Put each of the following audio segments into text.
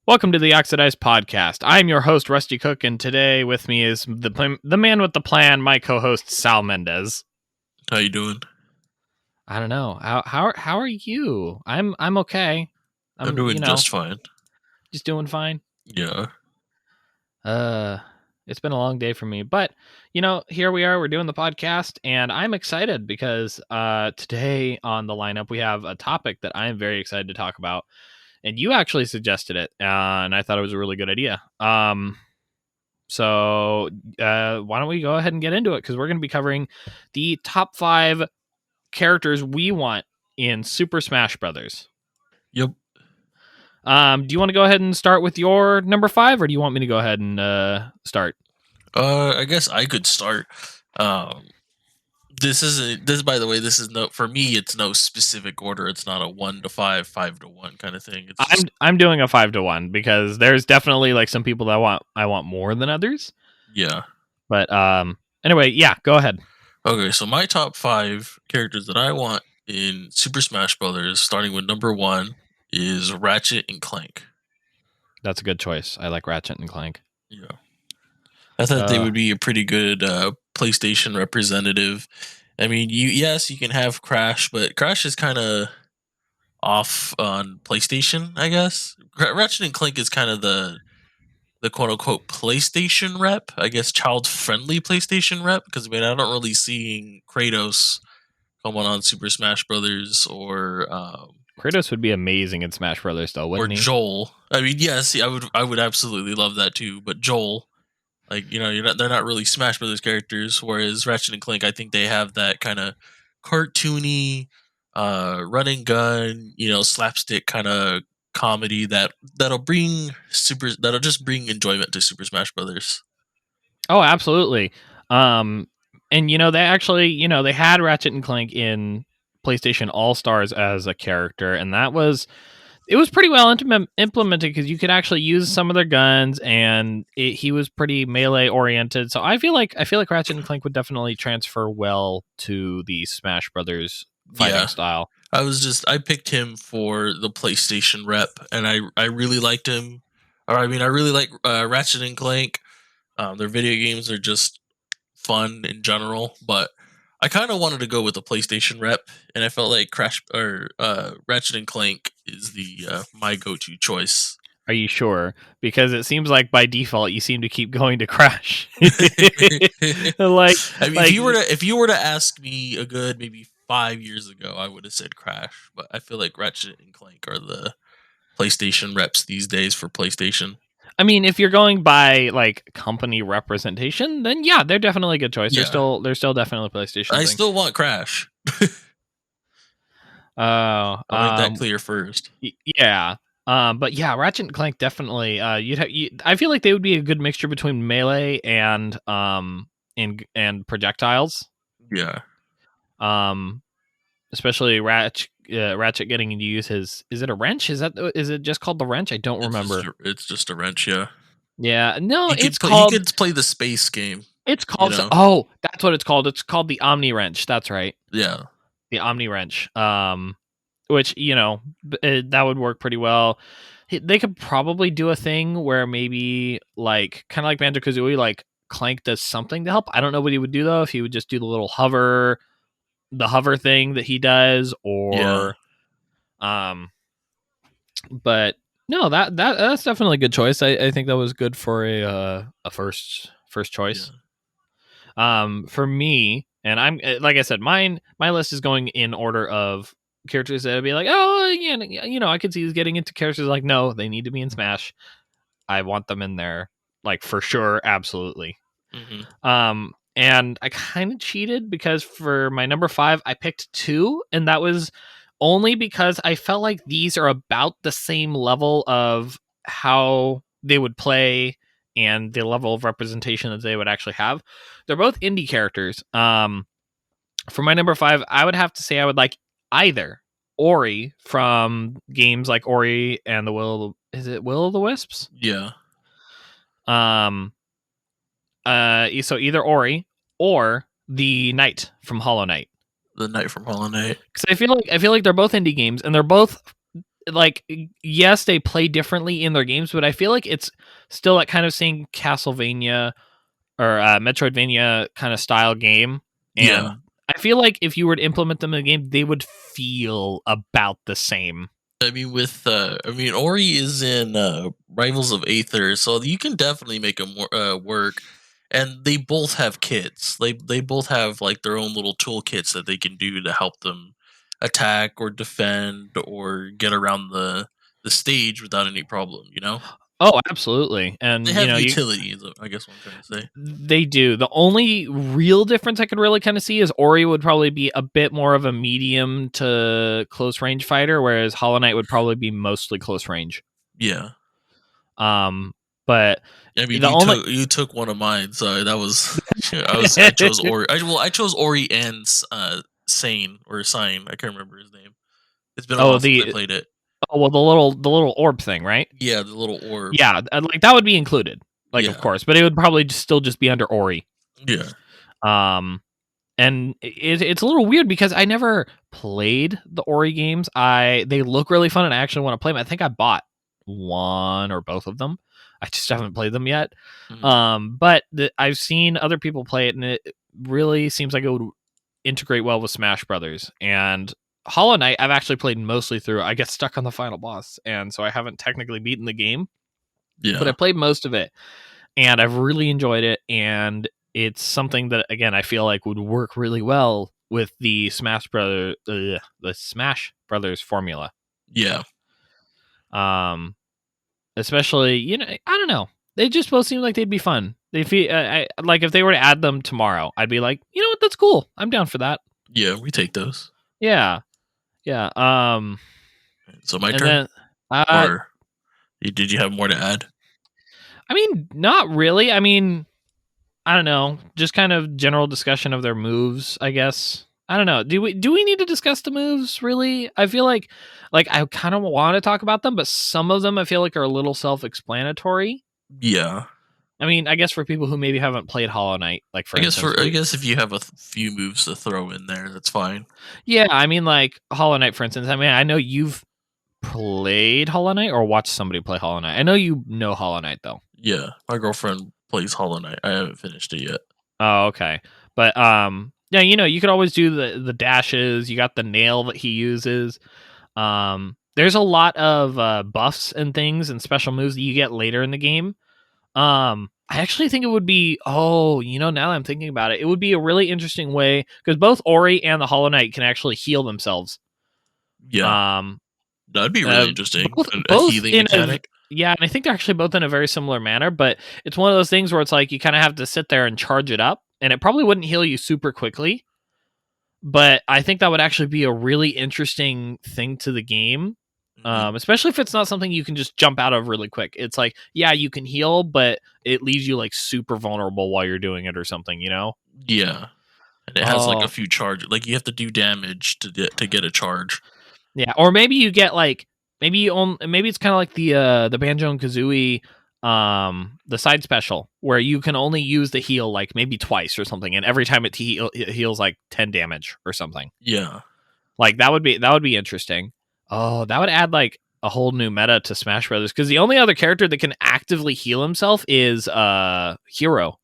Welcome to the Oxidized Podcast. I'm your host, Rusty Cook, and today with me is the man with the plan, my co-host, Sal Mendez. How you doing? I don't know. How are you? I'm okay. I'm doing just fine. Just doing fine. Yeah. It's been a long day for me, but here we are. We're doing the podcast, and I'm excited because today on the lineup we have a topic that I'm very excited to talk about. And you actually suggested it, and I thought it was a really good idea. So why don't we go ahead and get into it? Because we're going to be covering the top 5 characters we want in Super Smash Brothers. Yep. Do you want to go ahead and start with your number 5, or do you want me to go ahead and start? I guess I could start. This by the way, this is for me, it's no specific order. It's not a 1 to 5, 5 to 1 kind of thing. I'm doing a 5 to 1 because there's definitely like some people that I want more than others. Yeah. But anyway, yeah, go ahead. Okay, so my top 5 characters that I want in Super Smash Brothers, starting with number 1, is Ratchet and Clank. That's a good choice. I like Ratchet and Clank. Yeah. I thought they would be a pretty good PlayStation representative. I mean, you can have Crash, but Crash is kind of off on PlayStation, I guess. Ratchet and Clank is kind of the quote unquote PlayStation rep, I guess, child friendly PlayStation rep. Because I mean, I don't really see Kratos coming on Super Smash Brothers or Kratos would be amazing in Smash Brothers, though, wouldn't he? Or Joel. I mean, yes, I would absolutely love that too. But Joel, like, they're not really Smash Brothers characters. Whereas Ratchet and Clank, I think they have that kind of cartoony, run and gun, slapstick kind of comedy that'll just bring enjoyment to Super Smash Brothers. Oh, absolutely. And they actually, they had Ratchet and Clank in PlayStation All-Stars as a character, and it was pretty well implemented because you could actually use some of their guns, and he was pretty melee oriented. So I feel like Ratchet and Clank would definitely transfer well to the Smash Brothers fighting style. I picked him for the PlayStation rep, and I really liked him. I really like Ratchet and Clank. Their video games are just fun in general, but I kind of wanted to go with the PlayStation rep, and I felt like Ratchet and Clank is the my go-to choice. Are you sure? Because it seems like by default you seem to keep going to Crash. If you were to ask me a good maybe 5 years ago, I would have said Crash, but I feel like Ratchet and Clank are the PlayStation reps these days for PlayStation. I mean, if you're going by like company representation, then yeah, they're definitely a good choice. Yeah. They're still definitely PlayStation. I still want Crash. I'll make that clear first. Yeah. But yeah, Ratchet and Clank definitely. I feel like they would be a good mixture between melee and projectiles. Yeah. Especially Ratchet getting to use his. Is it a wrench? Is it just called the wrench? I don't remember. It's just a wrench. Yeah. Yeah. No, he it's called. He could play the space game. It's called. Oh, that's what it's called. It's called the Omni Wrench. That's right. Yeah. The Omni Wrench. Which that would work pretty well. They could probably do a thing where maybe like kind of like Banjo-Kazooie, like Clank does something to help. I don't know what he would do though. If he would just do the little hover thing that he does, or but no, that's definitely a good choice. I think that was good for a first choice. Yeah. For me, and I'm like I said, my list is going in order of characters that would be like, oh yeah, I could see he's getting into characters like, no, they need to be in Smash. I want them in there, like for sure, absolutely. Mm-hmm. And I kind of cheated because for my number 5, I picked 2, and that was only because I felt like these are about the same level of how they would play and the level of representation that they would actually have. They're both indie characters. For my number 5, I would have to say I would like either Ori from games like Ori and the Will of the Wisps? Yeah. So either Ori or the Knight from Hollow Knight. The Knight from Hollow Knight. Because I feel like they're both indie games, and they're both like, yes, they play differently in their games, but I feel like it's still that kind of same Castlevania or Metroidvania kind of style game. Yeah. And I feel like if you were to implement them in the game, they would feel about the same. I mean, Ori is in Rivals of Aether, so you can definitely make them work. And they both have kits. They both have like their own little toolkits that they can do to help them attack or defend or get around the stage without any problem. You know, Oh, absolutely. And they have utility. I guess what I'm trying to say. they do. The only real difference I could really kind of see is Ori would probably be a bit more of a medium to close range fighter, whereas Hollow Knight would probably be mostly close range. Yeah. But I mean, the you took one of mine, so that was I chose Ori. I chose Ori and Sane or Sign. I can't remember his name. It's been a while since I played it. Oh, well, the little orb thing, right? Yeah, the little orb. Yeah, like that would be included, like of course, but it would probably still just be under Ori. Yeah. And it's a little weird because I never played the Ori games. They look really fun, and I actually want to play them. I think I bought one or both of them. I just haven't played them yet. Mm-hmm. But I've seen other people play it, and it really seems like it would integrate well with Smash Brothers. And Hollow Knight, I've actually played mostly through. I get stuck on the final boss, and so I haven't technically beaten the game. Yeah. But I played most of it, and I've really enjoyed it. And it's something that, again, I feel like would work really well with the Smash Brothers formula. Yeah. Especially, you know, I don't know. They just both seem like they'd be fun. They feel like if they were to add them tomorrow, I'd be like, you know what, that's cool. I'm down for that. Yeah, we take those. Yeah. So my turn. Or did you have more to add? I mean, not really. I mean, I don't know. Just kind of general discussion of their moves, I guess. I don't know. Do we need to discuss the moves really? I feel like I kind of want to talk about them, but some of them I feel like are a little self-explanatory. Yeah. I mean, I guess for people who maybe haven't played Hollow Knight, like for instance, I guess if you have a few moves to throw in there, that's fine. Yeah, I mean, like Hollow Knight, for instance. I mean, I know you've played Hollow Knight or watched somebody play Hollow Knight. I know you know Hollow Knight though. Yeah, my girlfriend plays Hollow Knight. I haven't finished it yet. Oh, okay. But yeah, you know, you could always do the dashes. You got the nail that he uses. There's a lot of buffs and things and special moves that you get later in the game. I actually think it would be, now that I'm thinking about it, it would be a really interesting way because both Ori and the Hollow Knight can actually heal themselves. Yeah. That'd be really interesting. A healing mechanic. Yeah, and I think they're actually both in a very similar manner, but it's one of those things where it's like you kind of have to sit there and charge it up, and it probably wouldn't heal you super quickly. But I think that would actually be a really interesting thing to the game, especially if it's not something you can just jump out of really quick. It's like, yeah, you can heal, but it leaves you like super vulnerable while you're doing it or something, you know? Yeah, and it has like a few charges. Like you have to do damage to get a charge. Yeah, or maybe you get like maybe it's kind of like the Banjo and Kazooie the side special where you can only use the heal like maybe twice or something, and every time it heals like 10 damage or something. Yeah, like that would be interesting. Oh, that would add like a whole new meta to Smash Brothers because the only other character that can actively heal himself is Hero.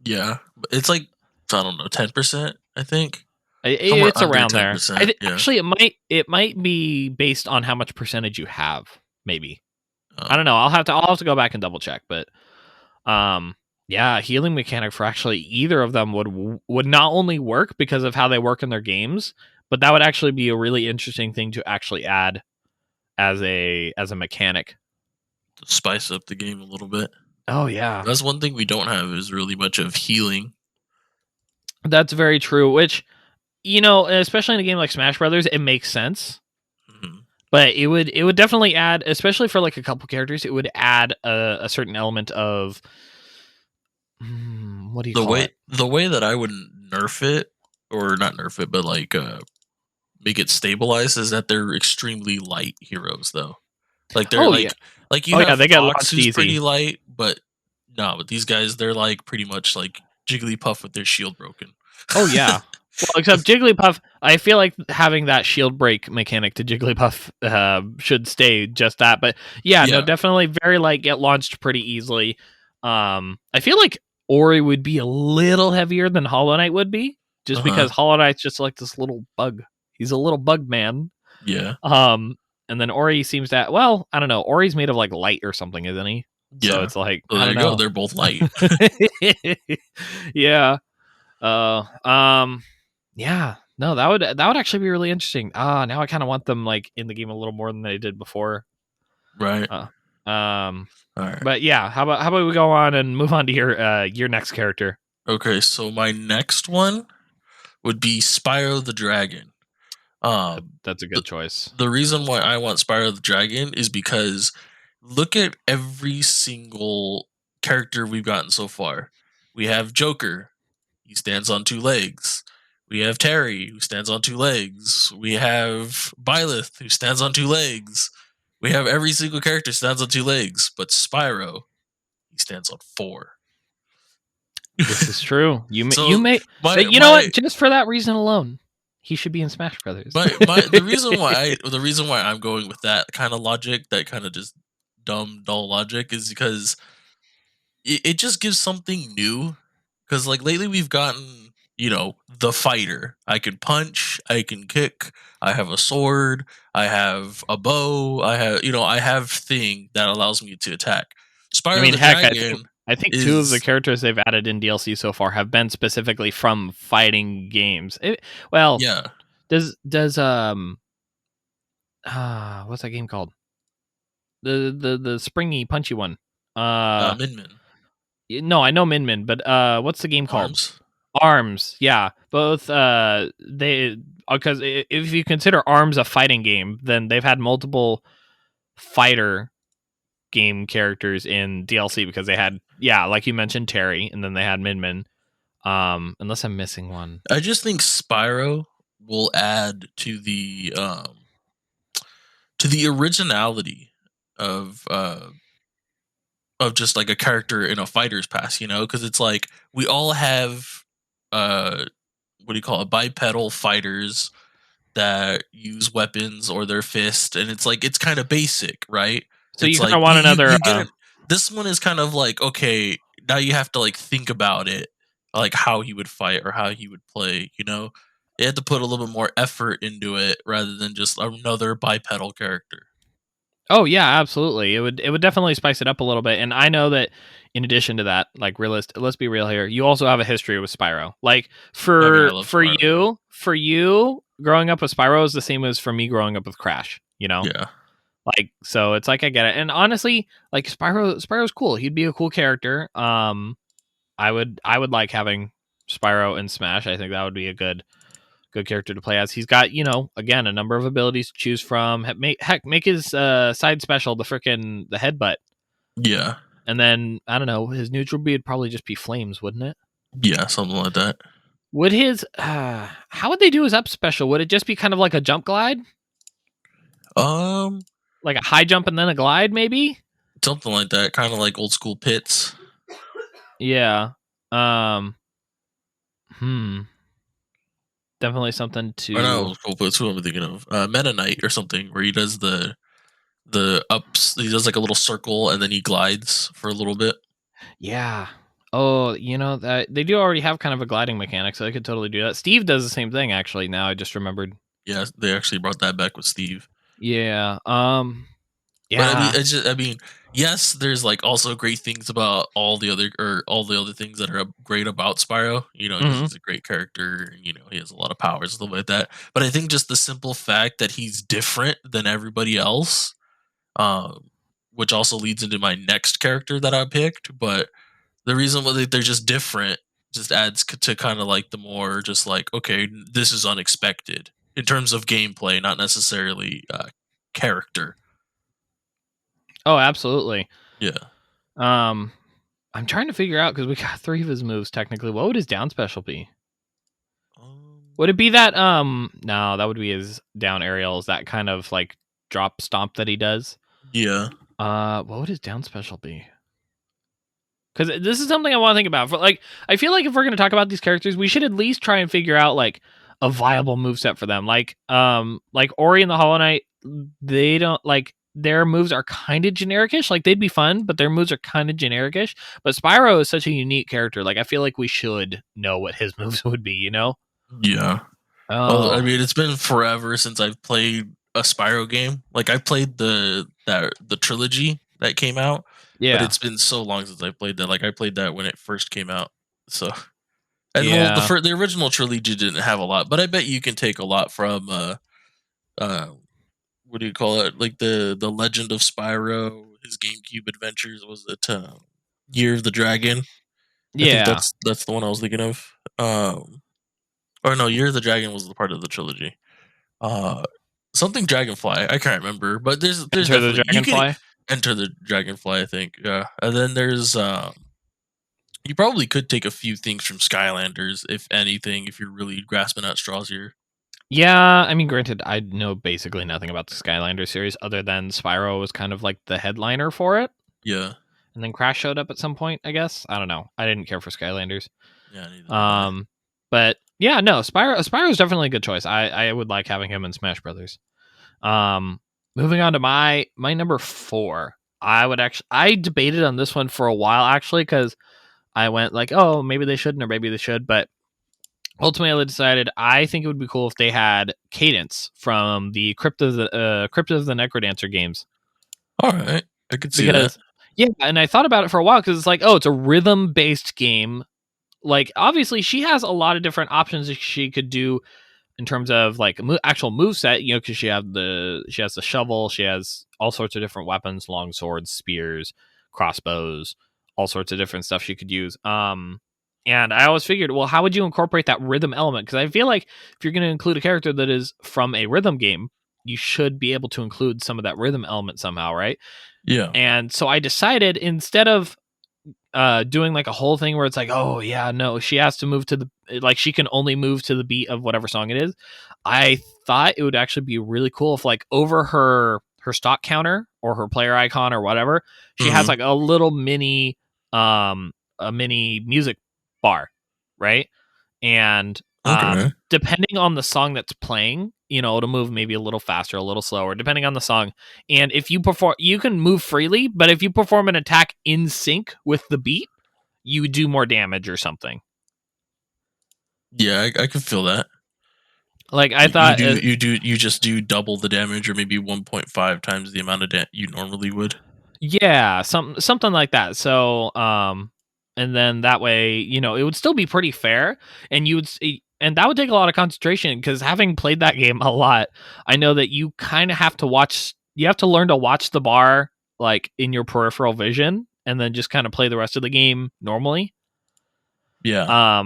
Yeah, it's like I don't know, 10%. I think. It's around there. Yeah. Actually, it might be based on how much percentage you have. Maybe I don't know. I'll have to go back and double check. But yeah, healing mechanic for actually either of them would not only work because of how they work in their games, but that would actually be a really interesting thing to actually add as a mechanic to spice up the game a little bit. Oh yeah, that's one thing we don't have is really much of healing. That's very true. Which, you know, especially in a game like Smash Brothers, it makes sense. Mm-hmm. But it would definitely add, especially for like a couple characters, it would add a certain element of what do you call it? The way that I would nerf it, or not nerf it, but like make it stabilize, is that they're extremely light heroes, though. Like they're like you have they get Fox who's pretty light, but no, but these guys they're like pretty much like Jigglypuff with their shield broken. Oh yeah. Well, except Jigglypuff, I feel like having that shield break mechanic to Jigglypuff should stay just that. But yeah, no, definitely very like get launched pretty easily. I feel like Ori would be a little heavier than Hollow Knight would be, just because Hollow Knight's just like this little bug. He's a little bug man. Yeah. And then Ori seems to, well, I don't know. Ori's made of like light or something, isn't he? Yeah. So it's like, well, there you go. They're both light. Yeah. Yeah. No, that would actually be really interesting. Now I kind of want them like in the game a little more than they did before. Right. All right. But yeah, how about we go on and move on to your next character? Okay, so my next one would be Spyro the Dragon. That's a good choice. The reason why I want Spyro the Dragon is because look at every single character we've gotten so far. We have Joker. He stands on two legs. We have Terry, who stands on two legs. We have Byleth, who stands on two legs. We have every single character stands on two legs, but Spyro, he stands on four. This is true. You know what? Just for that reason alone, he should be in Smash Brothers. The reason why I'm going with that kind of logic, that kind of just dumb, dull logic, is because it just gives something new. Because like lately we've gotten, the fighter. I can punch, I can kick, I have a sword, I have a bow, I have thing that allows me to attack. Spyro the Dragon. I think two of the characters they've added in DLC so far have been specifically from fighting games. Yeah. Does what's that game called? The springy punchy one. Min Min. No, I know Min Min, but what's the game called? Arms. Yeah, both. They because if you consider Arms a fighting game, then they've had multiple fighter game characters in DLC because they had, like you mentioned, Terry, and then they had Min Min. Unless I'm missing one. I just think Spyro will add to the originality of just like a character in a fighter's pass, because it's like we all have bipedal fighters that use weapons or their fist, and it's like it's kind of basic, right? So you kind of want another. This one is kind of like, okay, now you have to like think about it, like how he would fight or how he would play. You had to put a little bit more effort into it rather than just another bipedal character. Oh yeah, absolutely. It would definitely spice it up a little bit. And I know that in addition to that, like let's be real here, you also have a history with Spyro. Like for you, growing up with Spyro is the same as for me growing up with Crash, Yeah. Like, so it's like I get it. And honestly, like Spyro's cool. He'd be a cool character. I would like having Spyro in Smash. I think that would be a good character to play as. He's got, again, a number of abilities to choose from. Make his side special the headbutt. Yeah. And then, I don't know, his neutral bead would probably just be flames, wouldn't it? Yeah, something like that. Would his how would they do his up special? Would it just be kind of like a jump glide? Like a high jump and then a glide, maybe? Something like that, kind of like old school pits. Yeah. Definitely something to. Or not old school pits. Who am I thinking of? Meta Knight or something, where he does the ups. He does like a little circle and then he glides for a little bit. Yeah. Oh, that they do already have kind of a gliding mechanic, so they could totally do that. Steve does the same thing, actually. Now I just remembered. Yeah, they actually brought that back with Steve. Yeah. Yeah. But yes, there's like also great things about all the other things that are great about Spyro. He's a great character. He has a lot of powers, stuff like that. But I think just the simple fact that he's different than everybody else, which also leads into my next character that I picked. But the reason why they're just different just adds to kind of like the more just like, okay, this is unexpected in terms of gameplay, not necessarily character. Oh, absolutely. Yeah. I'm trying to figure out, because we got 3 of his moves technically. What would his down special be? Would it be that no, that would be his down aerials, that kind of like drop stomp that he does? Yeah. What would his down special be? Because this is something I want to think about. Like, I feel like if we're going to talk about these characters, we should at least try and figure out like a viable moveset for them. Like Ori and the Hollow Knight, they don't like their moves are kind of genericish. Like they'd be fun, but their moves are kind of genericish. But Spyro is such a unique character. Like I feel like we should know what his moves would be. You know? Yeah. Oh. Well, I mean, it's been forever since I've played a Spyro game. Like I played the trilogy that came out. Yeah. But it's been so long since I played that. Like I played that when it first came out. So, and Yeah. well, the original trilogy didn't have a lot, but I bet you can take a lot from what do you call it? Like the Legend of Spyro, his GameCube adventures. Was it Year of the Dragon? Yeah. I think that's the one I was thinking of. Or no, Year of the Dragon was the part of the trilogy. Something Dragonfly. I can't remember, but there's Enter definitely the Dragonfly. You can Enter the Dragonfly. I think, yeah. And then there's you probably could take a few things from Skylanders, if anything, if you're really grasping at straws here. Yeah, I mean, granted, I know basically nothing about the Skylander series other than Spyro was kind of like the headliner for it. Yeah. And then Crash showed up at some point, I guess. I don't know. I didn't care for Skylanders. Yeah, neither. But yeah, no, Spyro is definitely a good choice. I would like having him in Smash Brothers. Moving on to my number 4. I debated on this one for a while actually, because I went like, oh, maybe they shouldn't or maybe they should, but ultimately I decided I think it would be cool if they had Cadence from the Crypt of the Necrodancer games. All right, I could see that. Yeah, and I thought about it for a while because it's like, oh, it's a rhythm-based game. Like, obviously, she has a lot of different options that she could do in terms of like actual moveset, you know, because she has the shovel, she has all sorts of different weapons, long swords, spears, crossbows, all sorts of different stuff she could use. And I always figured, well, how would you incorporate that rhythm element? Because I feel like if you're going to include a character that is from a rhythm game, you should be able to include some of that rhythm element somehow, right? Yeah. And so I decided, instead of doing like a whole thing where it's like, oh yeah, no, she has to move to the, like, she can only move to the beat of whatever song it is. I thought it would actually be really cool if, like, over her stock counter or her player icon or whatever, she has like a little mini music bar, right? And depending on the song that's playing, you know, it'll move maybe a little faster, a little slower, depending on the song. And if you perform, you can move freely, but if you perform an attack in sync with the beat, you do more damage or something. Yeah, I can feel that. Like, I thought you just do double the damage, or maybe 1.5 times the amount of you normally would. Yeah, something like that. So, and then that way, you know, it would still be pretty fair, and and that would take a lot of concentration, because having played that game a lot, I know that you kind of have to learn to watch the bar like in your peripheral vision, and then just kind of play the rest of the game normally. Yeah.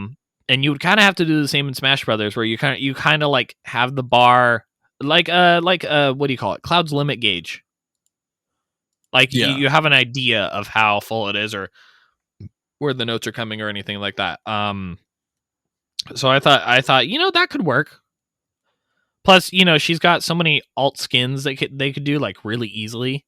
And you would kind of have to do the same in Smash Brothers, where you kind of like have the bar like what do you call it? Cloud's limit gauge. Like, you have an idea of how full it is or where the notes are coming or anything like that. So I thought, you know, that could work. Plus, you know, she's got so many alt skins that they could do like really easily.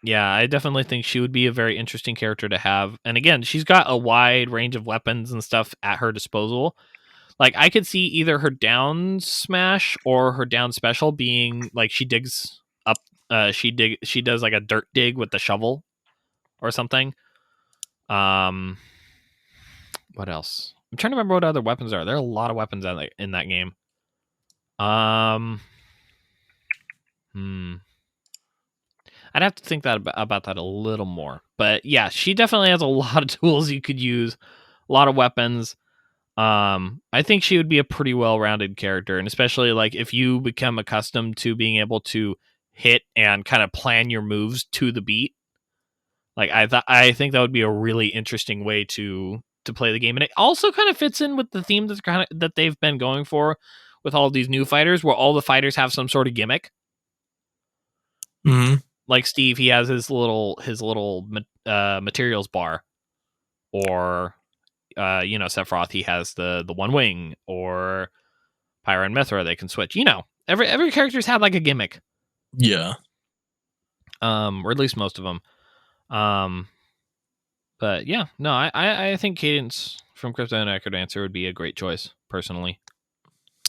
Yeah, I definitely think she would be a very interesting character to have. And again, she's got a wide range of weapons and stuff at her disposal. Like, I could see either her down smash or her down special being like she digs up. She does like a dirt dig with the shovel or something. What else? I'm trying to remember what other weapons are. There are a lot of weapons in that game. I'd have to think about that a little more. But yeah, she definitely has a lot of tools you could use, a lot of weapons. I think she would be a pretty well-rounded character, and especially like if you become accustomed to being able to hit and kind of plan your moves to the beat. Like, I think that would be a really interesting way to play the game, and it also kind of fits in with the theme that they've been going for with all of these new fighters, where all the fighters have some sort of gimmick. Like Steve, he has his little materials bar, or you know, Sephiroth, he has the one wing, or Pyra and Mithra, they can switch. You know, every character's had like a gimmick. Yeah. Or at least most of them. But yeah, no, I think Cadence from Crypto and Necrodancer would be a great choice, personally.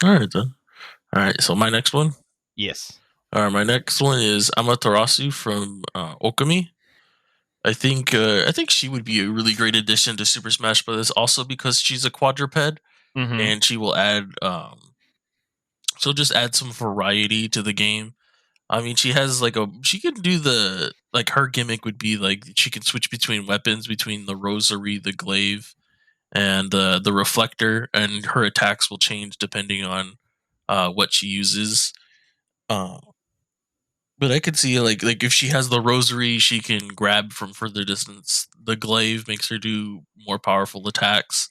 All right, then. All right, so my next one? Yes. All right, my next one is Amaterasu from Okami. I think she would be a really great addition to Super Smash Bros. Also because she's a quadruped, Mm-hmm. and she will add she'll just add some variety to the game. I mean, she has she can do her gimmick would be like she can switch between weapons, between the rosary, the glaive, and the reflector, and her attacks will change depending on what she uses. Uh, but I could see like if she has the rosary, she can grab from further distance. The glaive makes her do more powerful attacks.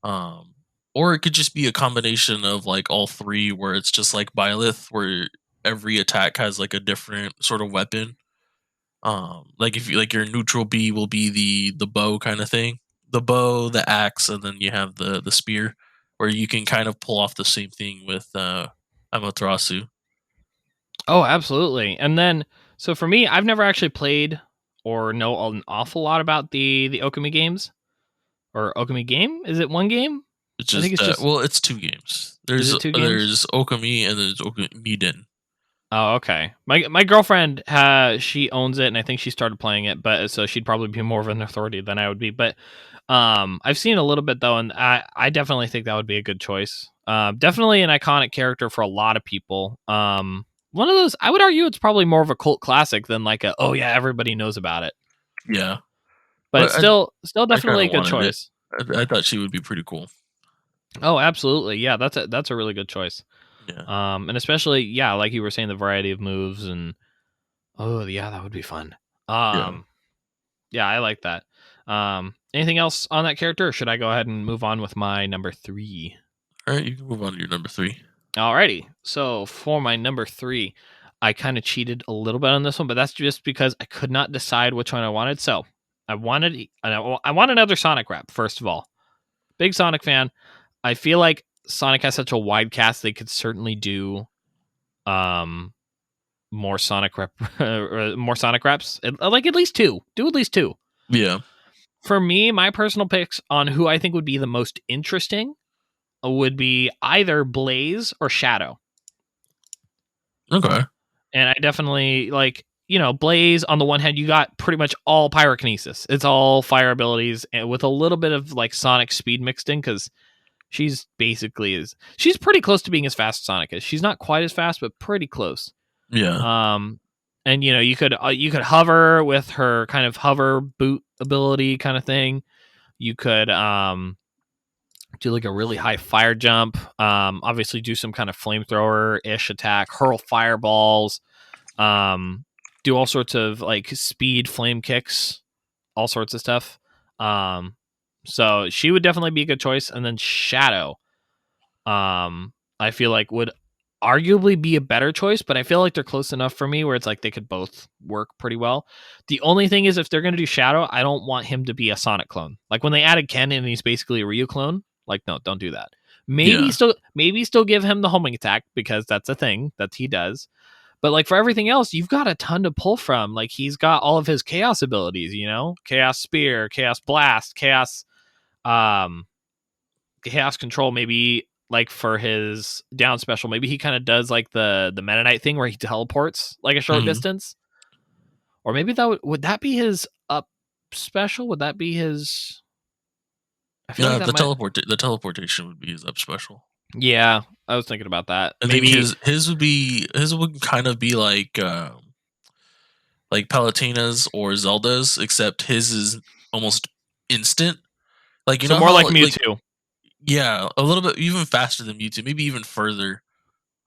Um, or it could just be a combination of like all three, where it's just like Byleth, where every attack has like a different sort of weapon. Like if you like your neutral B will be the bow kind of thing, the bow, the axe, and then you have the spear, where you can kind of pull off the same thing with Amaterasu. Oh, absolutely. And then, so for me, I've never actually played or know an awful lot about the Okami games or Okami game. Is it one game? It's I think just it's just. well, it's two games. Is it two games? There's Okami and there's Okamiden. Oh, okay. My girlfriend she owns it, and I think she started playing it, but so she'd probably be more of an authority than I would be. But I've seen a little bit though, and I definitely think that would be a good choice. Definitely an iconic character for a lot of people. One of those, I would argue, it's probably more of a cult classic than like oh yeah, everybody knows about it. Yeah, But but it's still I kind definitely a of good wanted it. choice. I thought she would be pretty cool. Oh, absolutely, yeah. That's a really good choice. Yeah, And especially yeah, like you were saying, the variety of moves and oh yeah, that would be fun. yeah. Yeah, I like that. Anything else on that character, or should I go ahead and move on with my number 3? All right, you can move on to your number 3. Alrighty. So for my number 3, I kind of cheated a little bit on this one, but that's just because I could not decide which one I wanted. So I wanted another Sonic rap, first of all. Big Sonic fan. I feel like Sonic has such a wide cast, they could certainly do more Sonic rap more Sonic raps. Like at least 2. Do at least 2. Yeah. For me, my personal picks on who I think would be the most interesting would be either Blaze or Shadow. Okay. And I definitely like, Blaze on the one hand, you got pretty much all pyrokinesis. It's all fire abilities and with a little bit of like Sonic speed mixed in because she's pretty close to being as fast as Sonic is. She's not quite as fast, but pretty close. Yeah. And you could hover with her kind of hover boot ability kind of thing. You could do like a really high fire jump. Obviously do some kind of flamethrower ish attack, hurl fireballs, do all sorts of like speed flame kicks, all sorts of stuff. So she would definitely be a good choice. And then Shadow, I feel like would arguably be a better choice, but I feel like they're close enough for me where it's like they could both work pretty well. The only thing is if they're going to do Shadow, I don't want him to be a Sonic clone. Like when they added Ken and he's basically a Ryu clone, like no, don't do that. Maybe Yeah. still give him the homing attack because that's a thing that he does. But like for everything else, you've got a ton to pull from. Like he's got all of his chaos abilities, Chaos Spear, Chaos Blast, Chaos Control, maybe like for his down special, maybe he kind of does like the Meta Knight thing where he teleports like a short distance. Or maybe that would that be his up special? Would that be his I feel like that the teleportation would be his up special. Yeah, I was thinking about that. I Maybe think his would kind of be like Palutena's or Zelda's, except his is almost instant. Like you so know more how like Mewtwo. yeah, a little bit even faster than Mewtwo, maybe even further.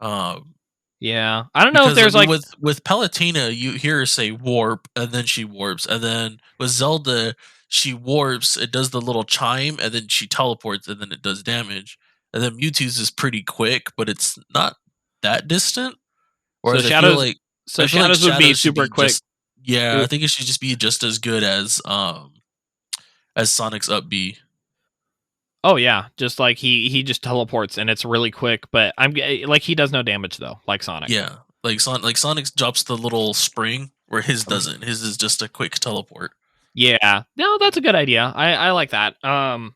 Um, Yeah, I don't know if because there's like with Palutena, you hear her say warp, and then she warps, and then with Zelda, she warps, it does the little chime, and then she teleports, and then it does damage. And then Mewtwo's is pretty quick, but it's not that distant. so Whereas I feel shadows. like So shadows would be Shadow should super be quick. just I think it should just be just as good as Sonic's up B. Oh yeah, just like he just teleports and it's really quick. But I'm like he does no damage though, like Sonic. Yeah, like Sonic drops the little spring, where his doesn't. His is just a quick teleport. Yeah, no, that's a good idea. I like that. And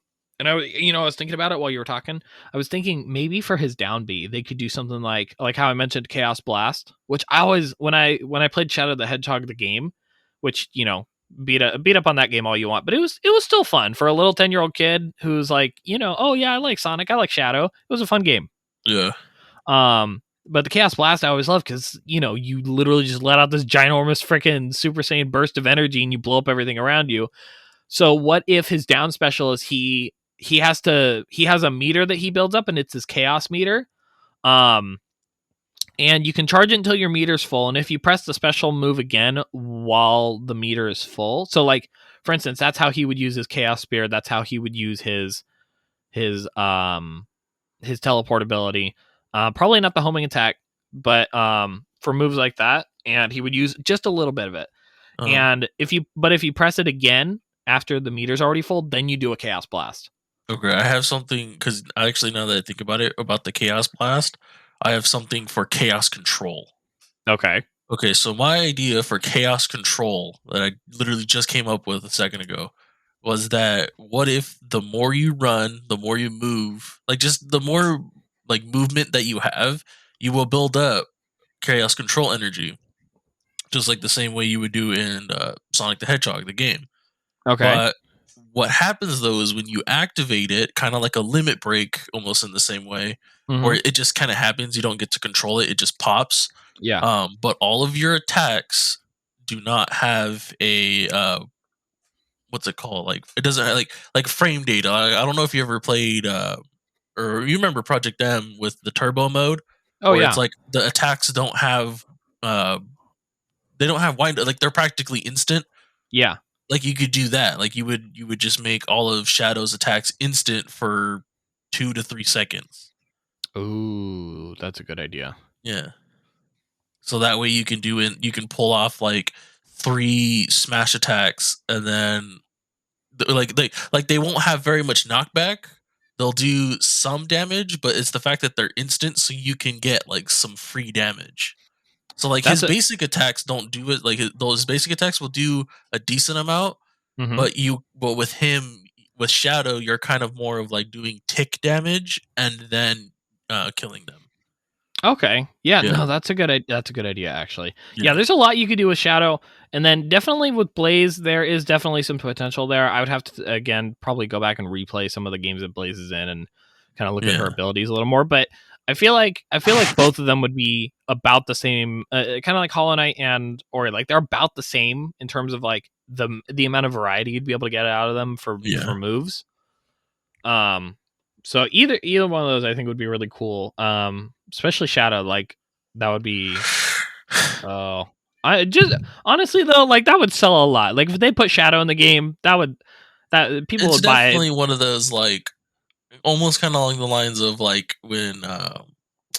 I was thinking about it while you were talking. I was thinking maybe for his down B, they could do something like how I mentioned Chaos Blast, which I always when I played Shadow the Hedgehog the game, which beat up on that game all you want, but it was still fun for a little 10-year-old kid who's like, oh yeah, I like Sonic, I like Shadow. It was a fun game. Yeah. But the Chaos Blast I always love because you literally just let out this ginormous freaking Super Saiyan burst of energy and you blow up everything around you. So what if his down special is he has a meter that he builds up and it's his chaos meter. And you can charge it until your meter's full, and if you press the special move again while the meter is full. So like for instance, that's how he would use his Chaos Spear, that's how he would use his teleport ability. Probably not the homing attack, but for moves like that, and he would use just a little bit of it. And if you press it again after the meter's already full, then you do a Chaos Blast. Okay, I have something because actually now that I think about it about the Chaos Blast, I have something for Chaos Control. Okay. Okay, so my idea for Chaos Control that I literally just came up with a second ago was that what if the more you run, the more you move, like just the more like movement that you have, you will build up Chaos Control energy, just like the same way you would do in Sonic the Hedgehog, the game. Okay. But what happens though is when you activate it, kind of like a limit break, almost in the same way, where it just kind of happens. You don't get to control it; it just pops. Yeah. But all of your attacks do not have a what's it called? Like it doesn't have, like frame data. I don't know if you ever played or you remember Project M with the turbo mode, Oh where yeah. it's like the attacks don't have they don't have wind, like they're practically instant. Yeah. Like you could do that. Like you would just make all of Shadow's attacks instant for 2 to 3 seconds. Ooh, that's a good idea. Yeah. So that way you can you can pull off like 3 smash attacks, and then they won't have very much knockback. They'll do some damage, but it's the fact that they're instant, so you can get like some free damage. So like his basic attacks don't do it. Like those basic attacks will do a decent amount, but with him, with Shadow, you're kind of more of like doing tick damage and then killing them. Okay. Yeah, no, that's a good idea actually. Yeah. There's a lot you could do with Shadow, and then definitely with Blaze there is definitely some potential there. I would have to again probably go back and replay some of the games that Blaze is in and kind of look at her abilities a little more, but I feel like both of them would be about the same, kind of like Hollow Knight and Ori. Like they're about the same in terms of like the amount of variety you'd be able to get out of them for moves. So either one of those I think would be really cool. Especially Shadow, like that would be. Oh, I just honestly though, like that would sell a lot. Like if they put Shadow in the game, that people would buy it. It's definitely one of those like almost kind of along the lines of like when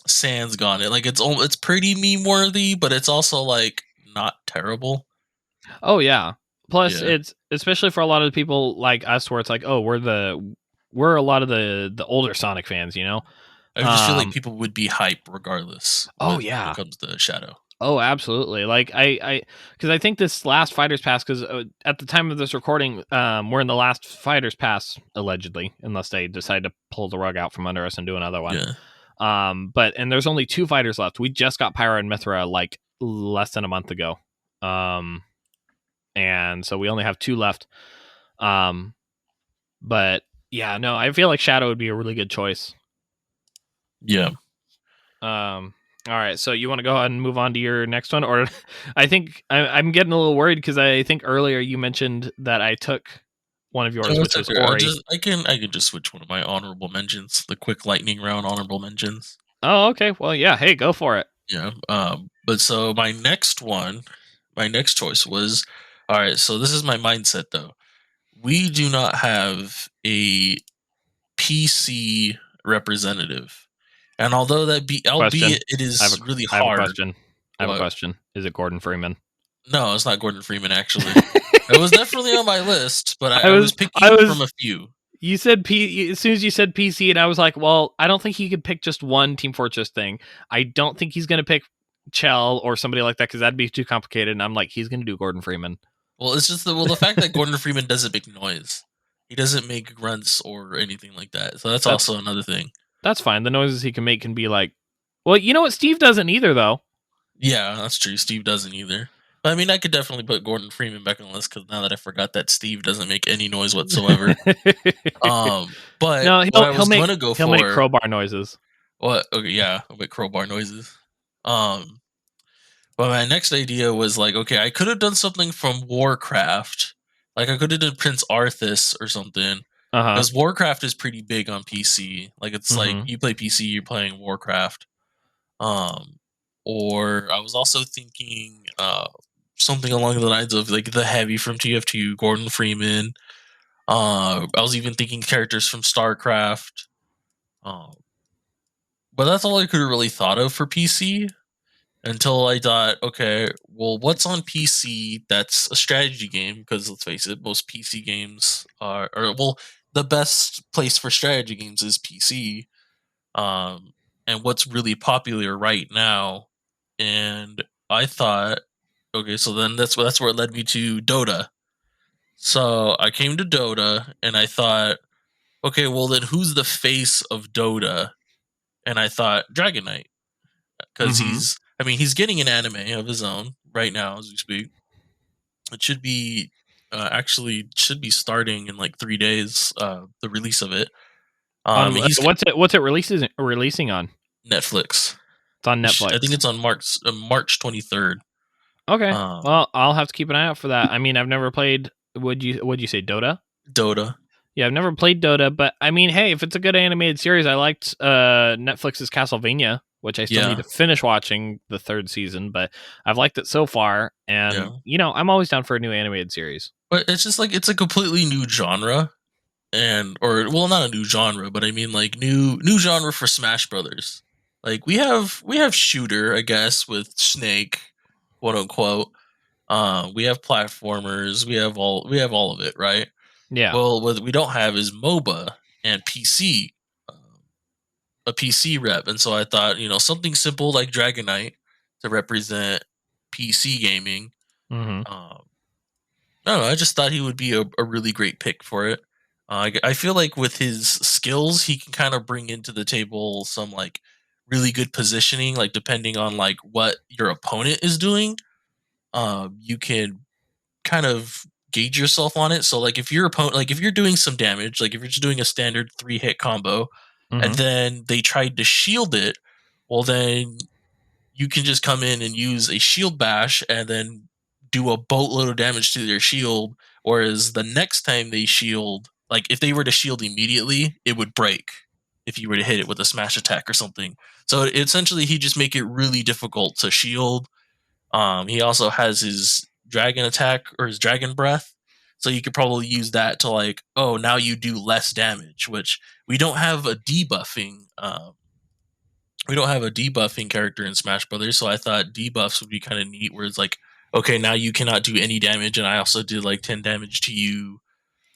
Sans got it. Like it's pretty meme worthy, but it's also like not terrible. Oh yeah. Plus, it's especially for a lot of the people like us, where it's like, oh, we're a lot of the older Sonic fans, you know. I just feel like people would be hype regardless. Oh when it comes to Shadow. Oh, absolutely. Like because I think this last Fighters Pass, because at the time of this recording, we're in the last Fighters Pass allegedly, unless they decide to pull the rug out from under us and do another one. Yeah. But there's only 2 fighters left. We just got Pyra and Mithra like less than a month ago. And so we only have 2 left. But yeah, no, I feel like Shadow would be a really good choice. Yeah. All right, so you want to go ahead and move on to your next one, or I think I'm getting a little worried because I think earlier you mentioned that I took one of yours, which was Ori. I can just switch one of my honorable mentions, the quick lightning round honorable mentions. Oh, okay. Well, yeah. Hey, go for it. Yeah. But so my next choice was, all right. So this is my mindset though. We do not have a PC representative. And although albeit it is really hard. I have a question. Is it Gordon Freeman? No, it's not Gordon Freeman, actually. It was definitely on my list, but I was picking from a few. You said as soon as you said PC, and I was like, well, I don't think he could pick just one Team Fortress thing. I don't think he's going to pick Chell or somebody like that because that'd be too complicated. And I'm like, he's gonna do Gordon Freeman. Well, it's just the fact that Gordon Freeman doesn't make noise. He doesn't make grunts or anything like that. So that's also another thing. That's fine. The noises he can make can be like, well, you know what? Steve doesn't either, though. Yeah, that's true. Steve doesn't either. But I mean, I could definitely put Gordon Freeman back on the list because now that I forgot that Steve doesn't make any noise whatsoever. But no, he'll make crowbar noises. What? Okay, yeah, I'll make crowbar noises. But my next idea was like, okay, I could have done something from Warcraft. Like I could have done Prince Arthas or something. Because Warcraft is pretty big on PC. Like it's like you play PC, you're playing Warcraft. Or I was also thinking something along the lines of like the Heavy from TF2, Gordon Freeman. I was even thinking characters from StarCraft. But that's all I could have really thought of for PC until I thought, okay, well, what's on PC that's a strategy game? Because let's face it, most PC games are, the best place for strategy games is PC. And what's really popular right now. And I thought, okay, so then that's where it led me to Dota. So I came to Dota and I thought, okay, well then who's the face of Dota? And I thought Dragon Knight. Because he's getting an anime of his own right now as we speak. It should be starting in like 3 days. The release of it. What's it releasing on? Netflix. It's on Netflix. I think it's on March 23rd. Okay. Well, I'll have to keep an eye out for that. I mean, I've never played. Would you say Dota? Dota. Yeah, I've never played Dota, but I mean, hey, if it's a good animated series, I liked Netflix's Castlevania, which I still need to finish watching the 3rd season, but I've liked it so far, and I'm always down for a new animated series. But it's just like it's a completely new genre, not a new genre, but I mean like new genre for Smash Brothers. Like we have shooter, I guess, with Snake, quote unquote. We have platformers, we have all of it, right? Yeah. Well, what we don't have is MOBA and PC, a PC rep, and so I thought, something simple like Dragon Knight to represent PC gaming. I don't know. I just thought he would be a really great pick for it. I feel like with his skills, he can kind of bring into the table some like really good positioning, like depending on like what your opponent is doing. You can kind of gauge yourself on it. So like if your opponent, like if you're doing some damage, like if you're just doing a standard 3-hit combo, and then they tried to shield it, well then you can just come in and use a shield bash and then do a boatload of damage to their shield. Whereas the next time they shield, like if they were to shield immediately, it would break if you were to hit it with a smash attack or something. So essentially, he just make it really difficult to shield. He also has his dragon attack or his dragon breath. So you could probably use that to like, oh, now you do less damage, which we don't have a debuffing. We don't have a debuffing character in Smash Brothers, so I thought debuffs would be kind of neat. Where it's like, okay, now you cannot do any damage, and I also did like 10 damage to you.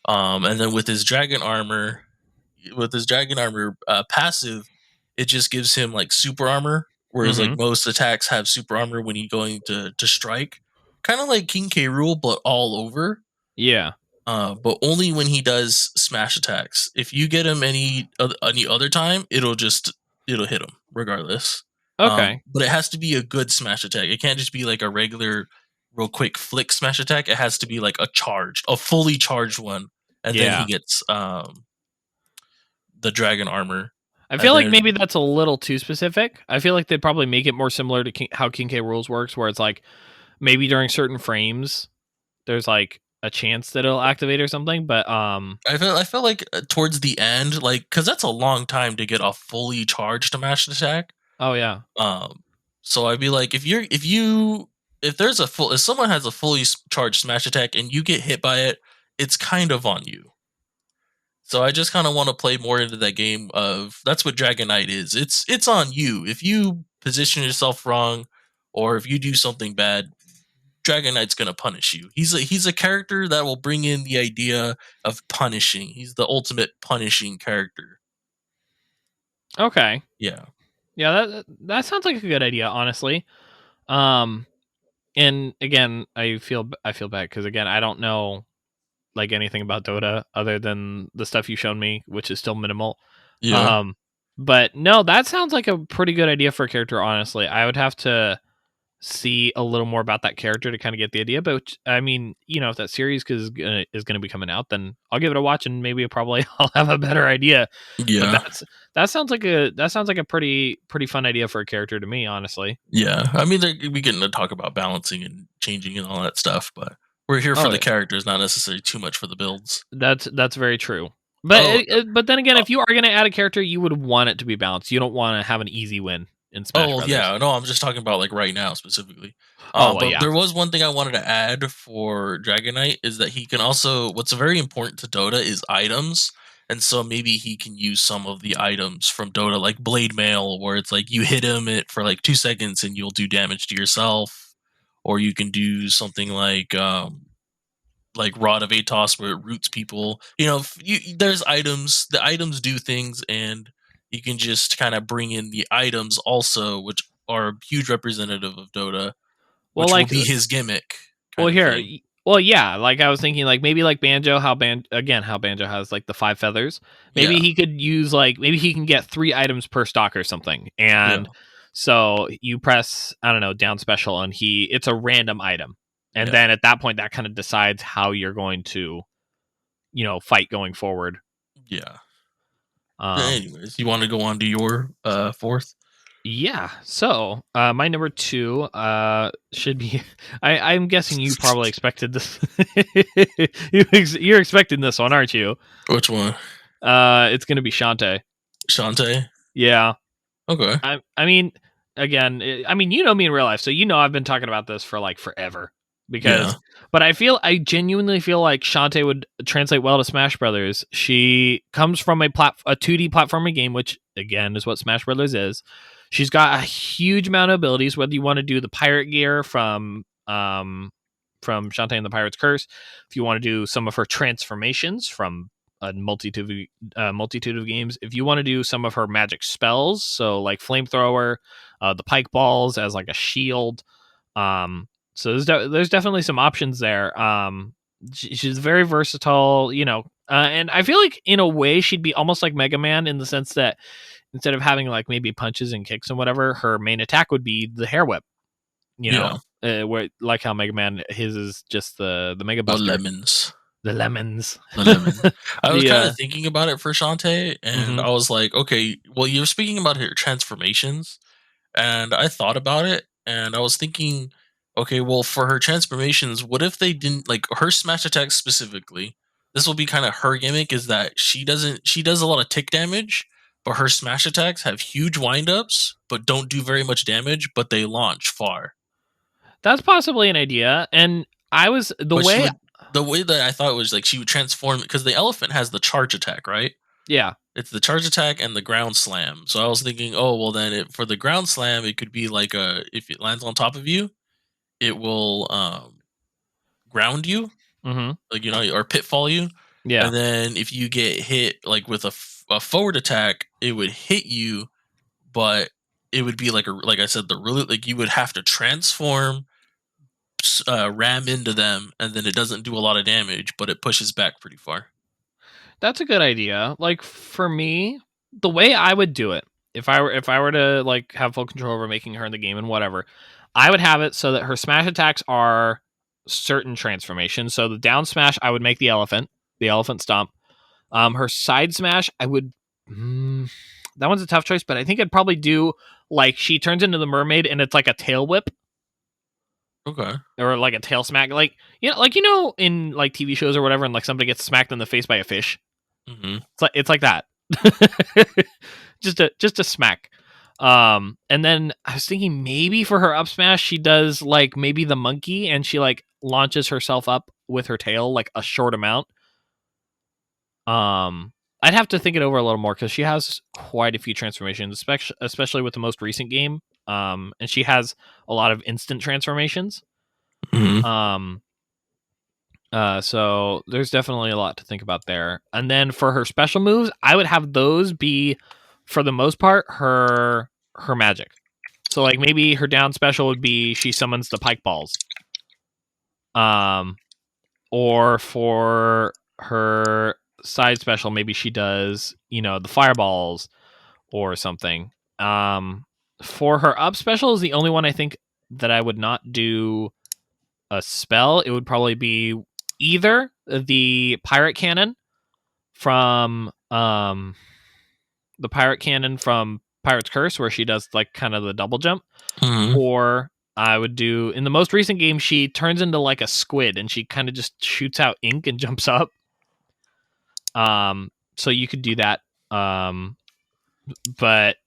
And then with his dragon armor, passive, it just gives him like super armor. Whereas like most attacks have super armor when he's going to strike, kind of like King K. Rool, but all over. Yeah. But only when he does smash attacks. If you get him any other time, it'll hit him regardless. Okay. But it has to be a good smash attack. It can't just be like a regular, real quick flick smash attack. It has to be like a fully charged one, and then he gets the dragon armor. I feel like maybe that's a little too specific. I feel like they'd probably make it more similar to how King K. Rool works, where it's like maybe during certain frames, there's like a chance that it'll activate or something. But I feel like towards the end, like because that's a long time to get a fully charged smash attack. Oh yeah. So I'd be like, if someone has a fully charged smash attack and you get hit by it, it's kind of on you. So I just kind of want to play more into that game of that's what Dragon Knight is. It's on you. If you position yourself wrong or if you do something bad, Dragon Knight's going to punish you. He's a character that will bring in the idea of punishing. He's the ultimate punishing character. Okay. Yeah. Yeah, that sounds like a good idea, honestly. And again, I feel bad because again, I don't know like anything about Dota other than the stuff you've shown me, which is still minimal. Yeah. But no, that sounds like a pretty good idea for a character. Honestly, I would have to see a little more about that character to kind of get the idea. But I mean, if that series is gonna be coming out, then I'll give it a watch and maybe probably I'll have a better idea. But Yeah. that sounds like a pretty fun idea for a character to me, honestly. Yeah. I mean, we get to talk about balancing and changing and all that stuff, but we're here for Oh the yeah, characters, not necessarily too much for the builds. that's very true. But Oh, but then again, oh, if you are gonna add a character, you would want it to be balanced. You don't want to have an easy win in Smash oh, Brothers. yeah. No, I'm just talking about like right now specifically. Oh well, But yeah. there was one thing I wanted to add for Dragon Knight is that he can also, what's very important to Dota is items. And so maybe he can use some of the items from Dota, like Blade Mail, where it's like you hit him for like 2 seconds and you'll do damage to yourself. Or you can do something like Rod of Atos where it roots people. There's items. The items do things, and you can just kind of bring in the items also, which are a huge representative of Dota, Well, which will like be his gimmick well kind of here, thing. well yeah. Like I was thinking, like maybe like Banjo, how Banjo has like the 5 feathers. Maybe Yeah, he could use maybe he can get 3 items per stock or something, yeah, and so you press I don't know down special, and it's a random item, and yeah, then at that point that kind of decides how you're going to fight going forward. yeah. Um, Anyways, you want to go on to your fourth? Yeah. So my number 2 should be. I'm guessing you probably expected this. You're expecting this one, aren't you? Which one? It's gonna be Shantae. Shantae? Yeah. Okay. I mean, again, I mean, you know me in real life, so I've been talking about this for like forever. Yeah. But I genuinely feel like Shantae would translate well to Smash Brothers. She comes from a 2D platforming game, which again is what Smash Brothers is. She's got a huge amount of abilities. Whether you want to do the pirate gear from Shantae and the Pirate's Curse, if you want to do some of her transformations from a multitude of games. If you want to do some of her magic spells, so like flamethrower, the pike balls as like a shield. So there's definitely some options there. She's very versatile, and I feel like in a way she'd be almost like Mega Man in the sense that instead of having like maybe punches and kicks and whatever, her main attack would be the hair whip. Yeah. Where like how Mega Man his is just the Mega Oh, Buster, lemons. the lemons, The lemon. I was kind the of thinking about it for Shantae, and mhm. I was like, okay, well, you're speaking about her transformations, and I thought about it, and I was thinking, okay, well, for her transformations, what if they didn't like her smash attacks specifically? This will be kind of her gimmick is that she does a lot of tick damage, but her smash attacks have huge windups, but don't do very much damage, but they launch far. That's possibly an idea. And I was But the way that I thought was like she would transform because the elephant has the charge attack, right? yeah. It's the charge attack and the ground slam. So I was thinking, oh well, then for the ground slam, it could be like if it lands on top of you, it will ground you, Mm-hmm. like or pitfall you. Yeah. And then if you get hit like with a forward attack, it would hit you, but it would be like I said, the really like you would have to transform, ram into them, and then it doesn't do a lot of damage, but it pushes back pretty far. That's a good idea. Like for me, the way I would do it, if I were to like have full control over making her in the game and whatever, I would have it so that her smash attacks are certain transformations. So the down smash, I would make the elephant stomp. Her side smash, I would. That one's a tough choice, but I think I'd probably do like she turns into the mermaid and it's like a tail whip Okay. or like a tail smack, like in like TV shows or whatever, and like somebody gets smacked in the face by a fish. Hmm. It's like that. just a smack. And then I was thinking maybe for her up smash she does like maybe the monkey and she like launches herself up with her tail like a short amount. I'd have to think it over a little more because she has quite a few transformations, especially with the most recent game. And she has a lot of instant transformations. Hmm. So there's definitely a lot to think about there. And then for her special moves, I would have those be, for the most part, her magic. So like maybe her down special would be she summons the pike balls. Or for her side special, maybe she does, the fireballs or something. For her up special is the only one I think that I would not do a spell. It would probably be either the pirate cannon from Pirate's Curse, where she does like kind of the double jump, or I would do in the most recent game she turns into like a squid and she kind of just shoots out ink and jumps up. So you could do that. But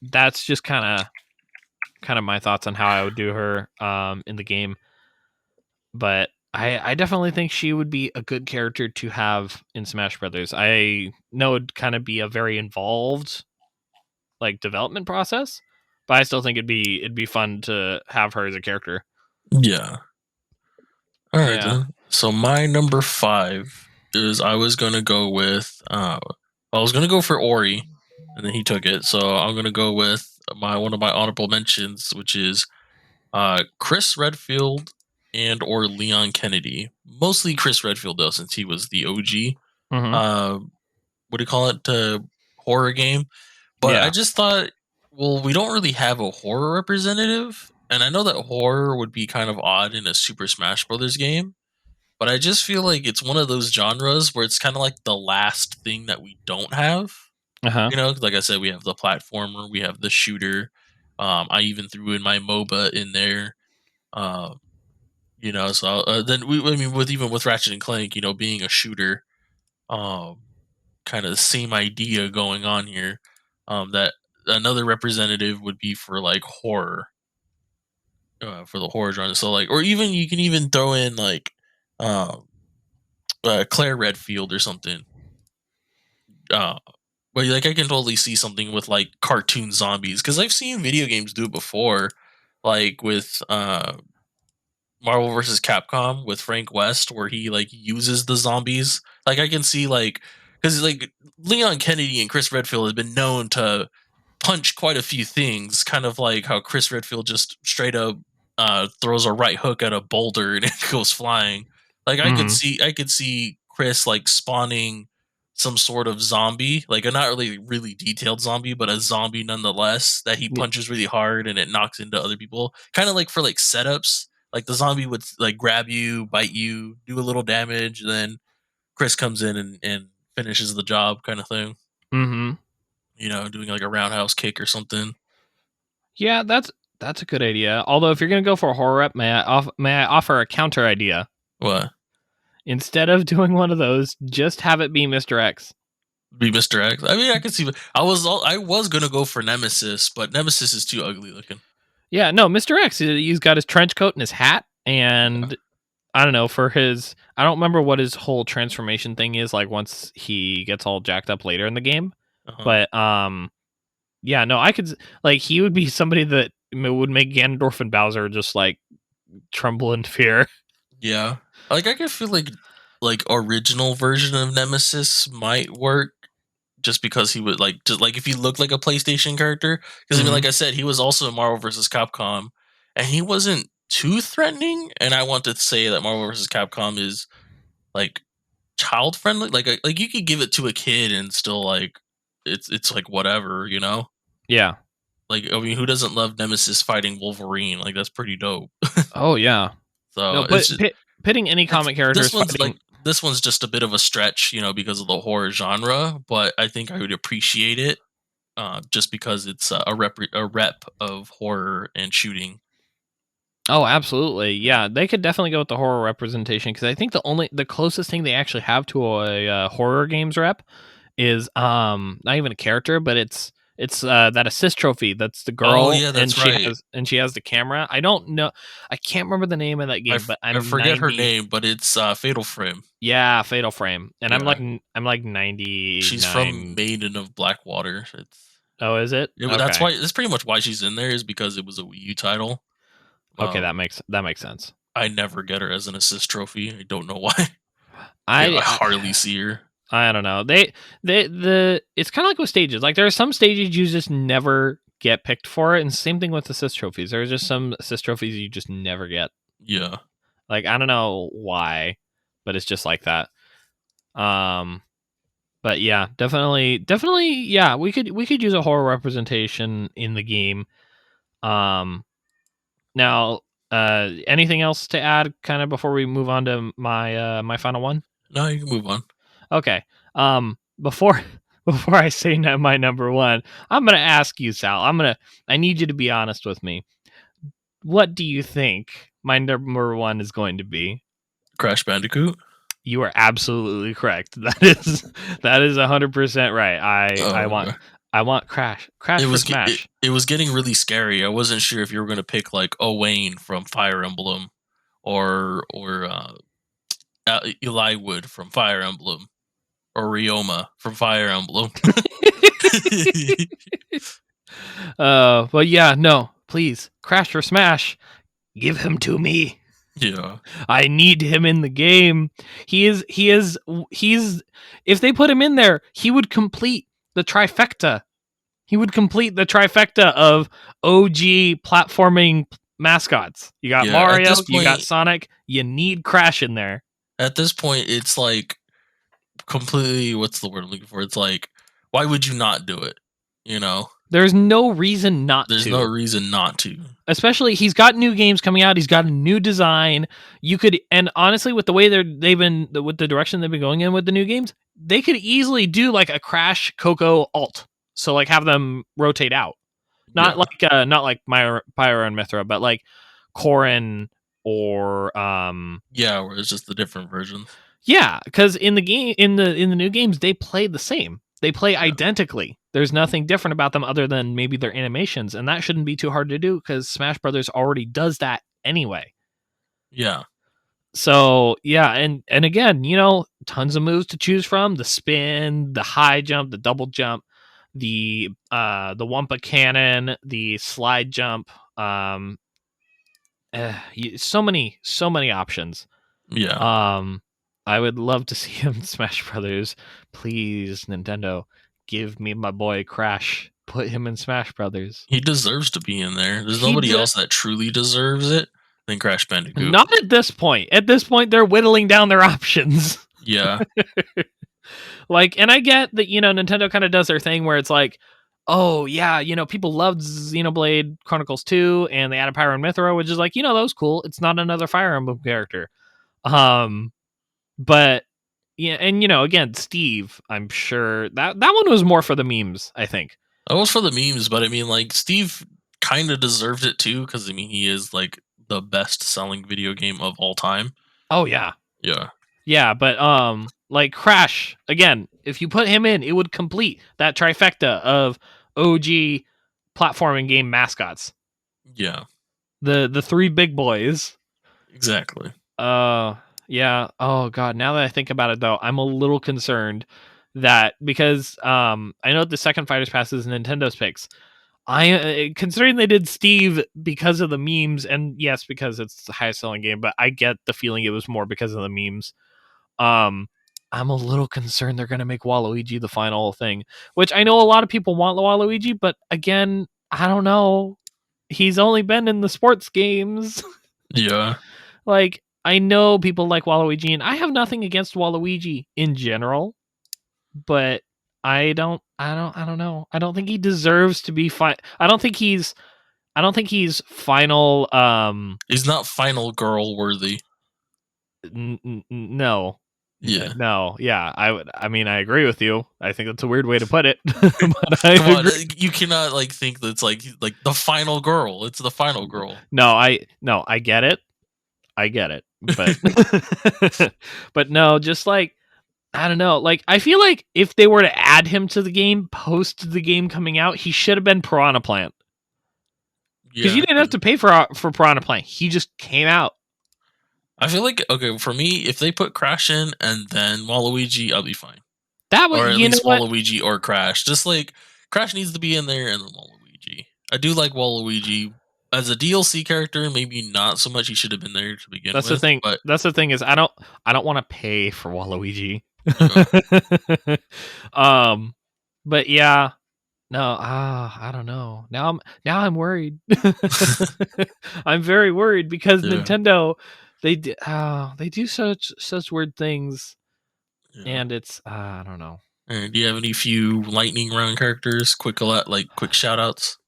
that's just kind of my thoughts on how I would do her in the game. But I definitely think she would be a good character to have in Smash Brothers. I know it'd kind of be a very involved like development process, but I still think it'd be fun to have her as a character. Yeah. All right, then. So my number 5 is I was gonna go with I was gonna go for Ori, and then he took it. So I'm gonna go with one of my honorable mentions, which is Chris Redfield and or Leon Kennedy. Mostly Chris Redfield though, since he was the OG. What do you call it? Horror game. But I just thought, well, we don't really have a horror representative, and I know that horror would be kind of odd in a Super Smash Brothers game. But I just feel like it's one of those genres where it's kind of like the last thing that we don't have. Like I said, we have the platformer, we have the shooter. I even threw in my MOBA in there. So then with Ratchet and Clank, being a shooter, kind of the same idea going on here. That another representative would be for like horror, for the horror genre. So like, or even you can even throw in like, Claire Redfield or something. But like I can totally see something with like cartoon zombies, because I've seen video games do it before, like with Marvel vs. Capcom with Frank West, where he like uses the zombies. Like I can see like, because like Leon Kennedy and Chris Redfield have been known to punch quite a few things, kind of like how Chris Redfield just straight up throws a right hook at a boulder and it goes flying. Like I could see Chris like spawning some sort of zombie, like a not really detailed zombie, but a zombie nonetheless that he punches really hard and it knocks into other people. Kind of like for like setups, like the zombie would like grab you, bite you, do a little damage, and then Chris comes in and finishes the job, kind of thing. Doing like a roundhouse kick or something. Yeah, that's a good idea. Although if you're gonna go for a horror rep, may I offer a counter idea? What? Instead of doing one of those, just have it be Mr. X. Be Mr. X. I mean, I can see. I was gonna go for Nemesis, but Nemesis is too ugly looking. Yeah, no, Mr. X. He's got his trench coat and his hat, and I don't know, I don't remember what his whole transformation thing is like once he gets all jacked up later in the game. But yeah, no, I could like he would be somebody that would make Ganondorf and Bowser just like tremble in fear. Yeah, like I could feel like original version of Nemesis might work, just because he would just like if he looked like a PlayStation character. Because I mean, like I said, he was also in Marvel vs. Capcom, and he wasn't too threatening. And I want to say that Marvel vs. Capcom is like child friendly. Like you could give it to a kid and still like it's like whatever, Yeah. Like I mean, who doesn't love Nemesis fighting Wolverine? Like that's pretty dope. Oh yeah. So no, but pitting any comic characters this one's just a bit of a stretch, because of the horror genre. But I think I would appreciate it, just because it's a rep of horror and shooting. Oh, absolutely. Yeah, they could definitely go with the horror representation, because I think the closest thing they actually have to a horror games rep is not even a character, but it's that assist trophy. That's the girl. Oh yeah, that's right. She has the camera. I don't know. I can't remember the name of that game, but I forget her name, but it's Fatal Frame. Yeah, Fatal Frame. And yeah. I'm like 90. She's from Maiden of Blackwater. Oh, is it? Okay. That's pretty much why she's in there, is because it was a Wii U title. Okay, that makes sense. I never get her as an assist trophy. I don't know why. I hardly see her. I don't know. It's kind of like with stages. Like there are some stages you just never get picked for it. And same thing with assist trophies. There's just some assist trophies you just never get. Yeah. Like, I don't know why, but it's just like that. But yeah, definitely, yeah, we could use a horror representation in the game. Now, anything else to add kind of before we move on to my my final one? No, you can move on. Okay. Before I say my number one, I'm gonna ask you, Sal. I need you to be honest with me. What do you think my number one is going to be? Crash Bandicoot. You are absolutely correct. That is 100% right. I want Crash for Smash. It was getting really scary. I wasn't sure if you were going to pick like Owain from Fire Emblem or Eli Wood from Fire Emblem or Ryoma from Fire Emblem. But yeah, no, please, Crash for Smash. Give him to me. Yeah. I need him in the game. He's if they put him in there, he would complete the trifecta. He would complete the trifecta of OG platforming mascots. You got Mario, you got Sonic, you need Crash in there. At this point, it's like completely, what's the word I'm looking for? It's like, why would you not do it? You know? There's no reason not to. There's no reason not to. Especially, he's got new games coming out. He's got a new design. You could, and honestly, with the way with the direction they've been going in with the new games, they could easily do like a Crash Coco alt. So like have them rotate out, not like Pyro and Mithra, but like Corrin or where it's just the different versions. Yeah, because in the game in the new games they play the same. They play identically. There's nothing different about them other than maybe their animations, and that shouldn't be too hard to do because Smash Brothers already does that anyway. Yeah. So yeah, and again, tons of moves to choose from: the spin, the high jump, the double jump, the Wumpa cannon, the slide jump. So many options. Yeah. I would love to see him in Smash Brothers. Please, Nintendo, give me my boy Crash. Put him in Smash Brothers. He deserves to be in there. There's nobody else that truly deserves it than Crash Bandicoot. Not at this point. At this point, they're whittling down their options. Yeah. And I get that, Nintendo kind of does their thing where it's like, oh, yeah, people loved Xenoblade Chronicles 2, and they added Pyro and Mithra, which is like, that was cool. It's not another Fire Emblem character. But yeah, and again, Steve, I'm sure that one was more for the memes, I think. That was for the memes, but I mean, like, Steve kind of deserved it too, because I mean, he is like the best selling video game of all time. Oh yeah. Yeah. Yeah, but like Crash, again, if you put him in, it would complete that trifecta of OG platforming game mascots. Yeah. The three big boys. Exactly. Yeah. Oh god, now that I think about it though, I'm a little concerned that because I know the second Fighters Pass is Nintendo's picks. Considering they did Steve because of the memes, and yes, because it's the highest selling game, but I get the feeling it was more because of the memes. I'm a little concerned they're going to make Waluigi the final thing, which I know a lot of people want Waluigi, but again, I don't know. He's only been in the sports games. Yeah. Like, I know people like Waluigi, and I have nothing against Waluigi in general, but I don't know. I don't think he deserves to be I don't think he's final. He's not final girl worthy. No. Yeah. No. Yeah. I mean, I agree with you. I think that's a weird way to put it. But come on, you cannot like think that's like the final girl. It's the final girl. No, I get it. But but no, just like, I don't know. Like, I feel like if they were to add him to the game post the game coming out, he should have been Piranha Plant. Because you didn't have to pay for Piranha Plant. He just came out. I feel like, okay, for me, if they put Crash in and then Waluigi, I'll be fine. That would, or at least Waluigi or Crash. Just like Crash needs to be in there and then Waluigi. I do like Waluigi as a DLC character. Maybe not so much. He should have been there to begin with. That's the thing. But that's the thing is I don't want to pay for Waluigi. Yeah. But yeah, No, I don't know. Now I'm worried. I'm very worried because Yeah. Nintendo, they do such weird things, Yeah. and it's I don't know. Do you have any few lightning round characters? Quick shout outs?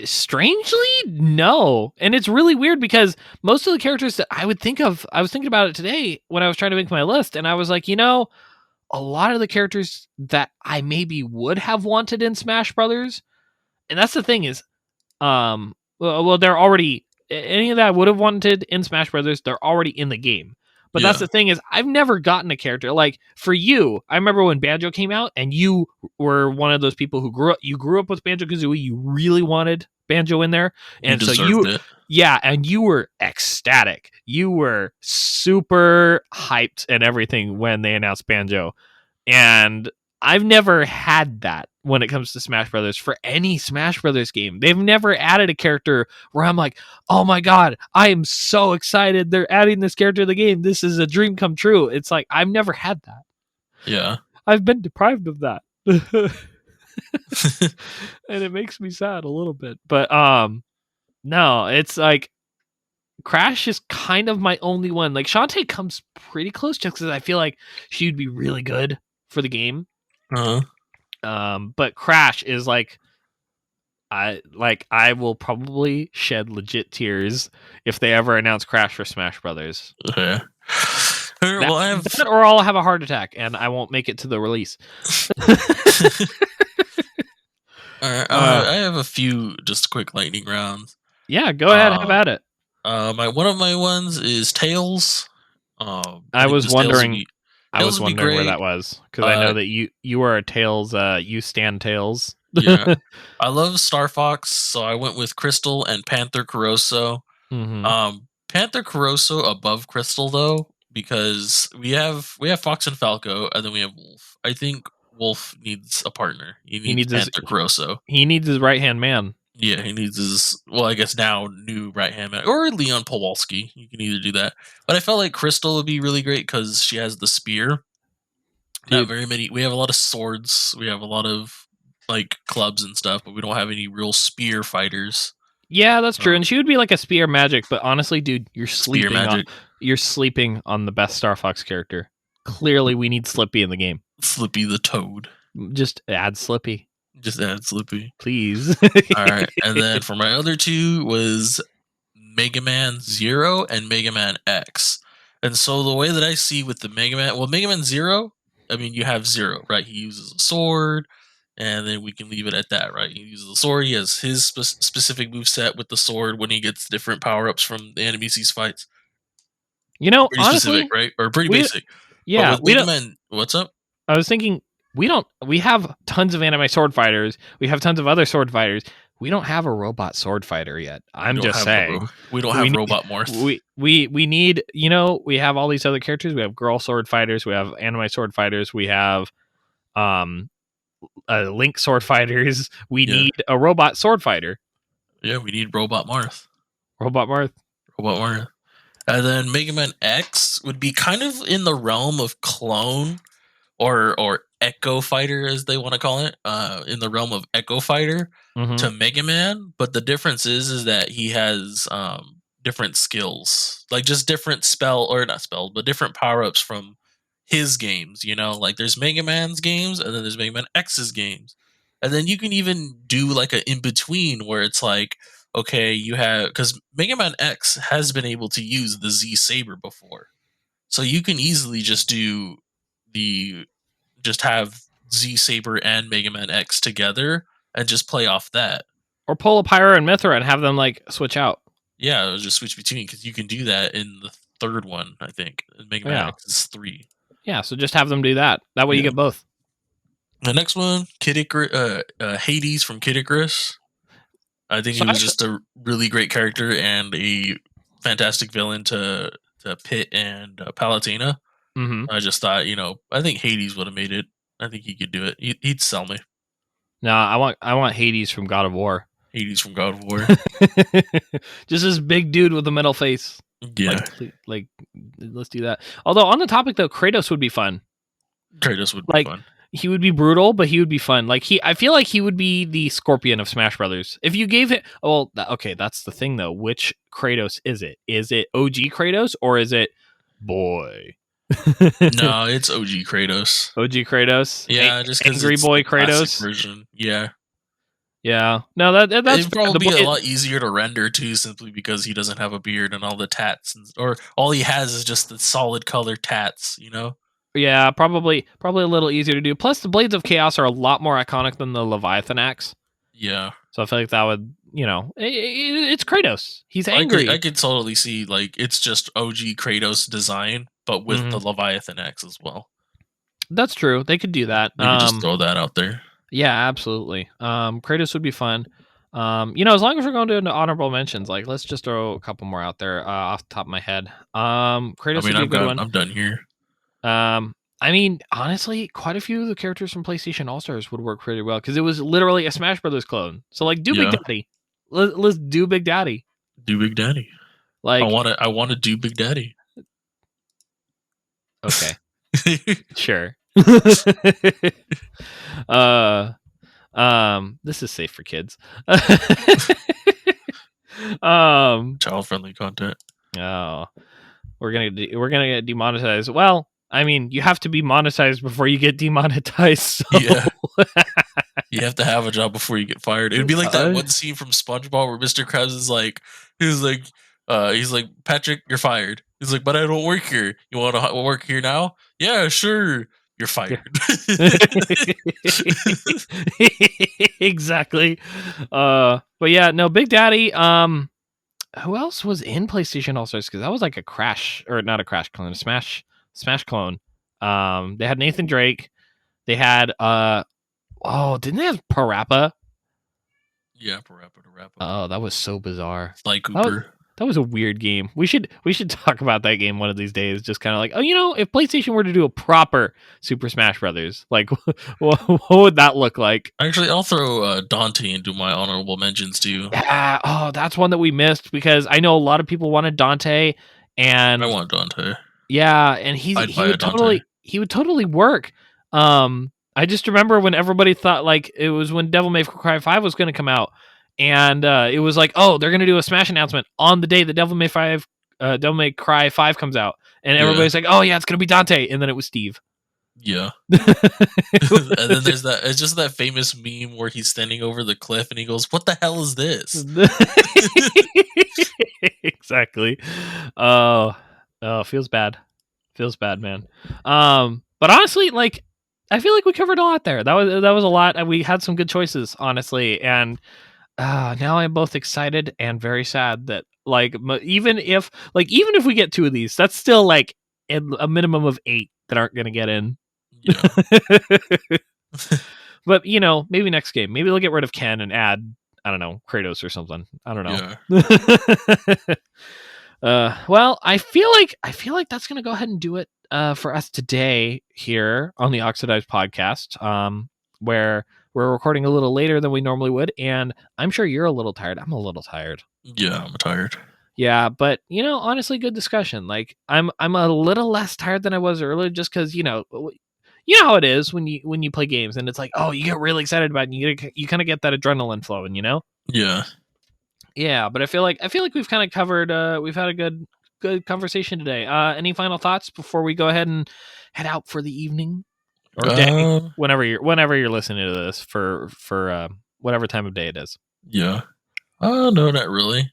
Strangely, no. And it's really weird because most of the characters that I would think of, I was thinking about it today when I was trying to make my list, and I was like, a lot of the characters that I maybe would have wanted in Smash Brothers, and that's the thing is, they're already any of that I would have wanted in Smash Brothers. They're already in the game. But that's Yeah. the thing is, I've never gotten a character like for you. I remember when Banjo came out, and you were one of those people who grew up with Banjo Kazooie. You really wanted Banjo in there, You and so deserved it. yeah, and you were ecstatic. You were super hyped and everything when they announced Banjo, and I've never had that when it comes to Smash Brothers for any Smash Brothers game. They've never added a character where I'm like, oh my God, I am so excited. They're adding this character to the game. This is a dream come true. It's like, I've never had that. Yeah. I've been deprived of that. And it makes me sad a little bit. But no, it's like Crash is kind of my only one. Like Shantae comes pretty close just because I feel like she'd be really good for the game. Uh-huh. But Crash is like I will probably shed legit tears if they ever announce Crash for Smash Brothers. Okay. Well, that or I'll have a heart attack and I won't make it to the release. All right, I have a few just quick lightning rounds. Yeah, go ahead, have at it. One of my ones is Tails. I was wondering. I was Tails would be wondering where great. that was because I know that you are a Tails. You stand Tails. Yeah, I love Star Fox, so I went with Crystal and Panther Caroso. Mm-hmm. Panther Caroso above Crystal though, because we have Fox and Falco, and then we have Wolf. I think Wolf needs a partner. He needs Panther Caroso. He needs his right hand man. Yeah, he needs his, well, I guess now new right hand man, or Leon Powalski. You can either do that. But I felt like Crystal would be really great because she has the spear. Dude. Not very many. We have a lot of swords. We have a lot of like clubs and stuff, but we don't have any real spear fighters. Yeah, that's true. And she would be like a spear magic, but honestly, dude, you're sleeping on the best Star Fox character. Clearly, we need Slippy in the game. Slippy the Toad. Just add Slippy. Just add Slippy. Please. All right. And then for my other two was Mega Man 0 and Mega Man X. And so the way that I see with the Mega Man 0, I mean, you have Zero, right? He uses a sword, and then we can leave it at that, right? He uses a sword. He has his specific moveset with the sword when he gets different power-ups from the enemies he fights. You know, pretty honestly, specific, right? Or pretty basic. Yeah. But with Mega Man, what's up? I was thinking, we have tons of anime sword fighters. We have tons of other sword fighters. We don't have a robot sword fighter yet. I'm just saying. We don't have Robot Morph. We need, we have all these other characters. We have girl sword fighters. We have anime sword fighters. We have Link sword fighters. We need a robot sword fighter. Yeah, we need Robot Marth. Robot Marth. And then Mega Man X would be kind of in the realm of clone or Echo Fighter, as they want to call it, in the realm of Echo Fighter to Mega Man. But the difference is that he has different skills, like just different different power-ups from his games, like there's Mega Man's games and then there's Mega Man X's games. And then you can even do like an in-between where it's like, okay, you have, because Mega Man X has been able to use the Z Saber before. So you can easily just have Z Saber and Mega Man X together and just play off that. Or pull a Pyro and Mythra and have them like switch out. Yeah, just switch between, because you can do that in the third one, I think. Mega Man X is 3. Yeah, so just have them do that. That way you get both. The next one, Hades from Kid Icarus. I think he was just a really great character and a fantastic villain to Pit and Palutena. Mm-hmm. I just thought, I think Hades would have made it. I think he could do it. He'd sell me. No, I want Hades from God of War. Hades from God of War. Just this big dude with a metal face. Yeah. Like let's do that. Although on the topic though, Kratos would be fun. Kratos would be fun. He would be brutal, but he would be fun. Like I feel like he would be the Scorpion of Smash Brothers. If you gave it, okay, that's the thing though. Which Kratos is it? Is it OG Kratos or is it boy? No, it's OG Kratos. OG Kratos. Yeah, just because Angry it's Boy the classic Kratos version. Yeah. Yeah. No, that's it'd probably be a lot easier to render too, simply because he doesn't have a beard and all the tats, or all he has is just the solid color tats. You know. Yeah, probably a little easier to do. Plus, the Blades of Chaos are a lot more iconic than the Leviathan axe. Yeah. So I feel like that would, it's Kratos. He's angry. I could totally see like it's just OG Kratos design, but with the Leviathan axe as well. That's true. They could do that. They could just throw that out there. Yeah, absolutely. Kratos would be fun. As long as we're going to into honorable mentions, like let's just throw a couple more out there off the top of my head. Kratos would be a good one. I'm done here. I mean, honestly, quite a few of the characters from PlayStation All-Stars would work pretty well because it was literally a Smash Brothers clone. So, like, do Big Daddy. Let's do Big Daddy. Do Big Daddy. Like, I want to do Big Daddy. Okay. Sure. This is safe for kids. Child-friendly content. Oh, we're gonna get demonetized. Well, I mean, you have to be monetized before you get demonetized. So. Yeah. You have to have a job before you get fired. It would be like that one scene from SpongeBob where Mr. Krabs is like, he's like, Patrick, you're fired. He's like, but I don't work here. You want to work here now? Yeah, sure. You're fired. Exactly. But yeah, no, Big Daddy. Who else was in PlayStation All-Stars? Because that was like a Crash, or not a Crash clone, a Smash clone. They had Nathan Drake. They had didn't they have Parappa? Yeah, Parappa. Oh, that was so bizarre. Like Cooper. That was a weird game. We should talk about that game one of these days. Just kind of like, if PlayStation were to do a proper Super Smash Brothers, like, what would that look like? Actually, I'll throw Dante into my honorable mentions too. Yeah. Oh, that's one that we missed because I know a lot of people wanted Dante, and I want Dante. Yeah, and he would totally work. I just remember when everybody thought like it was when Devil May Cry 5 was going to come out. And it was like, oh, they're going to do a Smash announcement on the day that Devil May Cry 5 comes out. And everybody's like, oh, yeah, it's going to be Dante. And then it was Steve. Yeah. And then there's that. It's just that famous meme where he's standing over the cliff and he goes, what the hell is this? Exactly. Oh, feels bad. Feels bad, man. But honestly, like, I feel like we covered a lot there. That was a lot. We had some good choices, honestly. And now I'm both excited and very sad that like even if we get 2 of these, that's still like a minimum of 8 that aren't going to get in. Yeah. But maybe next game, maybe they'll get rid of Ken and add, I don't know, Kratos or something. I don't know. Yeah. Well, I feel like that's going to go ahead and do it for us today here on the Oxidized Podcast, where we're recording a little later than we normally would, and I'm sure you're a little tired. I'm a little tired. Yeah, I'm tired. Yeah, but honestly, good discussion. Like I'm a little less tired than I was earlier, just because you know how it is when you play games, and it's like, oh, you get really excited about it, and you kind of get that adrenaline flowing, Yeah. Yeah, but I feel like we've kind of covered. We've had a good conversation today. Any final thoughts before we go ahead and head out for the evening? Or day, whenever you're listening to this for whatever time of day it is. Yeah. No, not really.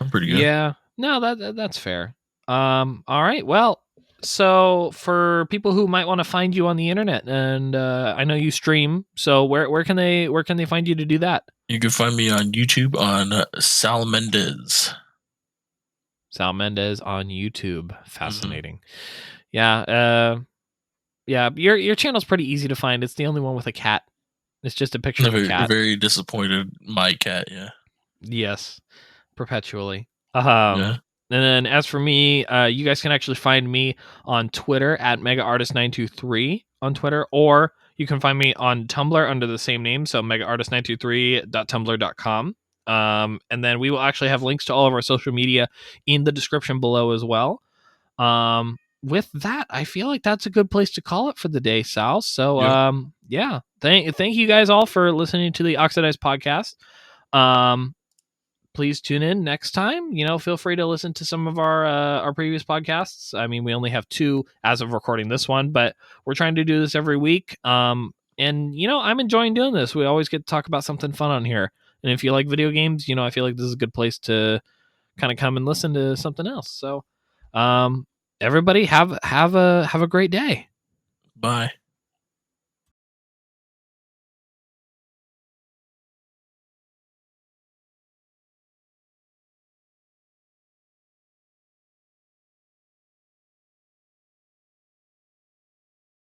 I'm pretty good. Yeah. No, that's fair. All right. Well, so for people who might want to find you on the internet, and I know you stream, so where can they find you to do that? You can find me on YouTube on Sal Mendez. Sal Mendez on YouTube. Fascinating. Yeah. Yeah, your channel's pretty easy to find. It's the only one with a cat. It's just a picture of a cat. Very disappointed. My cat, yeah. Yes, perpetually. Yeah. And then as for me, you guys can actually find me on Twitter at megaartist923 on Twitter, or you can find me on Tumblr under the same name, so megaartist923.tumblr.com. And then we will actually have links to all of our social media in the description below as well. with that, I feel like that's a good place to call it for the day, Sal. So, yeah, thank you guys all for listening to the Oxidized Podcast. Please tune in next time. Feel free to listen to some of our previous podcasts. I mean, we only have 2 as of recording this one, but we're trying to do this every week. And I'm enjoying doing this. We always get to talk about something fun on here. And if you like video games, I feel like this is a good place to kind of come and listen to something else. So, everybody have a great day. Bye.